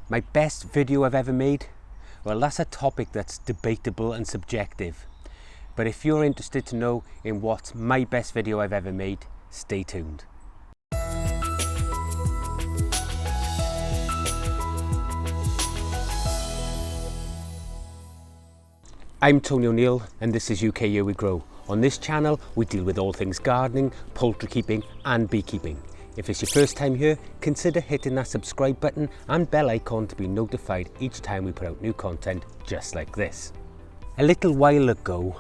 My best video I've ever made? Well, that's a topic that's debatable and subjective. But if you're interested to know in what's my best video I've ever made, stay tuned. I'm Tony O'Neill and this is UK Here We Grow. On this channel we deal with all things gardening, poultry keeping and beekeeping. If it's your first time here, consider hitting that subscribe button and bell icon to be notified each time we put out new content just like this. A little while ago,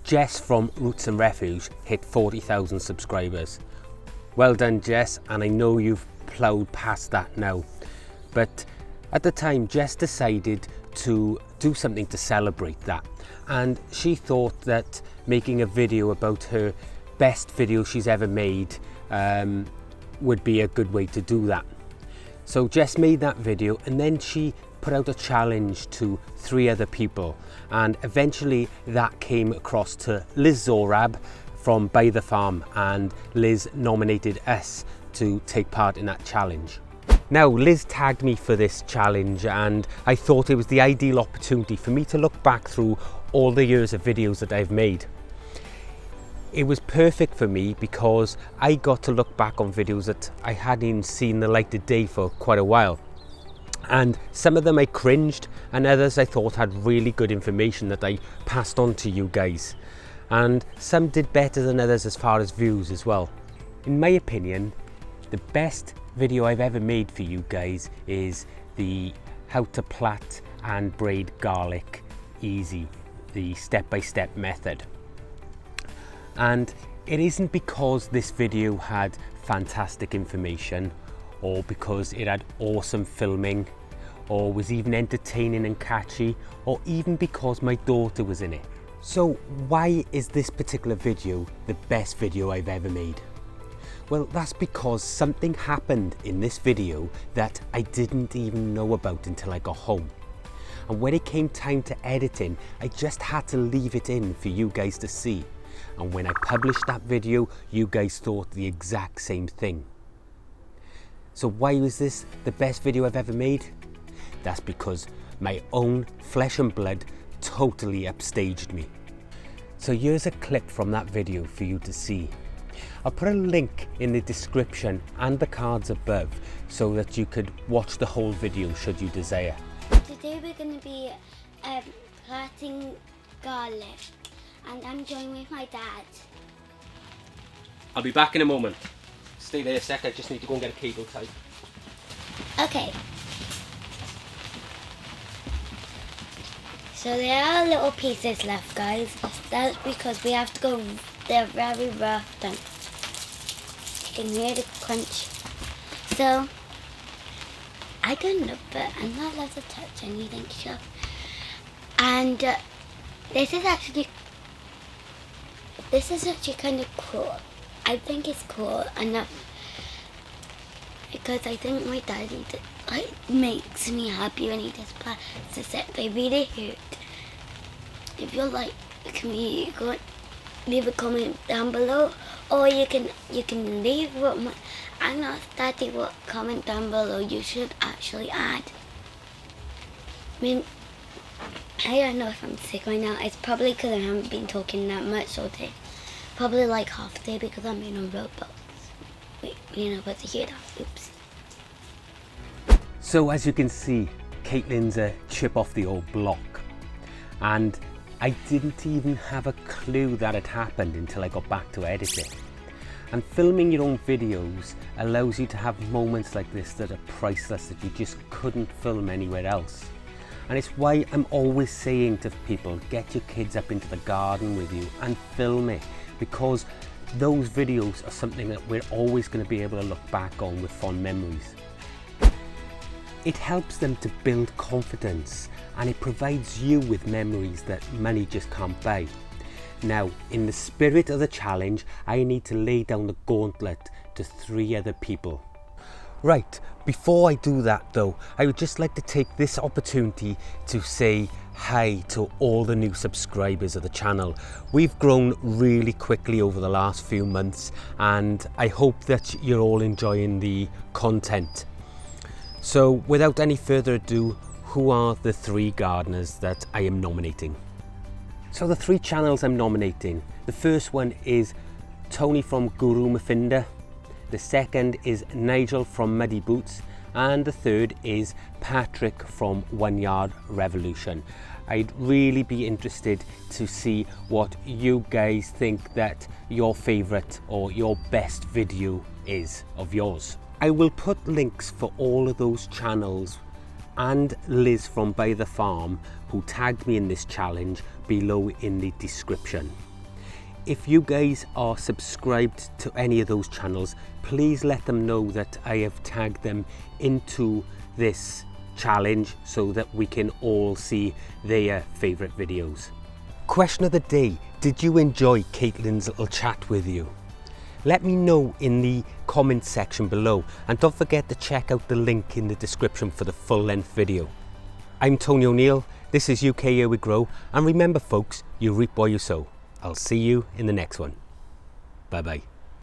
Jess from Roots and Refuge hit 40,000 subscribers. Well done, Jess, and I know you've ploughed past that now. But at the time, Jess decided to do something to celebrate that, and she thought that making a video about her best video she's ever made would be a good way to do that. So Jess made that video and then she put out a challenge to 3 other people, and eventually that came across to Liz Zorab from By the Farm, and Liz nominated us to take part in that challenge. Now, Liz tagged me for this challenge and I thought it was the ideal opportunity for me to look back through all the years of videos that I've made. It was perfect for me because I got to look back on videos that I hadn't seen the light of day for quite a while. And some of them I cringed and others I thought had really good information that I passed on to you guys. And some did better than others as far as views as well. In my opinion, the best video I've ever made for you guys is the how to plait and braid garlic easy, the step-by-step method. And it isn't because this video had fantastic information or because it had awesome filming or was even entertaining and catchy, or even because my daughter was in it. So why is this particular video the best video I've ever made? Well, that's because something happened in this video that I didn't even know about until I got home. And when it came time to editing, I just had to leave it in for you guys to see. And when I published that video, you guys thought the exact same thing. So why was this the best video I've ever made? That's because my own flesh and blood totally upstaged me. So here's a clip from that video for you to see. I'll put a link in the description and the cards above so that you could watch the whole video should you desire. Today we're going to be plaiting garlic, and I'm joined with my dad. I'll be back in a moment. Stay there a sec, I just need to go and get a cable tied. Okay. So there are little pieces left, guys. That's because we have to go, they're very rough. You can hear the crunch. So, I don't know, but I'm not allowed to touch anything, sure. And this is actually kind of cool. I think it's cool enough because I think my daddy makes me happy when he does plaits it. They really hurt. If you like me, go leave a comment down below, or you can leave I'm not daddy what comment down below you should actually add. I mean, I don't know if I'm sick right now. It's probably because I haven't been talking that much all day. Probably like half a day because I'm in on robots. Wait, you're not supposed to hear that. Oops. So as you can see, Caitlin's a chip off the old block. And I didn't even have a clue that had happened until I got back to edit it. And filming your own videos allows you to have moments like this that are priceless, that you just couldn't film anywhere else. And it's why I'm always saying to people, get your kids up into the garden with you and film it, because those videos are something that we're always going to be able to look back on with fond memories. It helps them to build confidence, and it provides you with memories that money just can't buy. Now, in the spirit of the challenge, I need to lay down the gauntlet to 3 other people. Right, before I do that though, I would just like to take this opportunity to say hi to all the new subscribers of the channel. We've grown really quickly over the last few months, and I hope that you're all enjoying the content. So without any further ado, who are the 3 gardeners that I am nominating? So the 3 channels I'm nominating, the first one is Tony from Guru Mafinda, the second is Nigel from Muddy Boots, and the third is Patrick from 1 Yard Revolution. I'd really be interested to see what you guys think that your favourite or your best video is of yours. I will put links for all of those channels and Liz from By the Farm, who tagged me in this challenge, below in the description. If you guys are subscribed to any of those channels, please let them know that I have tagged them into this challenge so that we can all see their favourite videos. Question of the day, did you enjoy Caitlin's little chat with you? Let me know in the comments section below, and don't forget to check out the link in the description for the full length video. I'm Tony O'Neill, this is UK Here We Grow, and remember folks, you reap what you sow. I'll see you in the next one. Bye bye.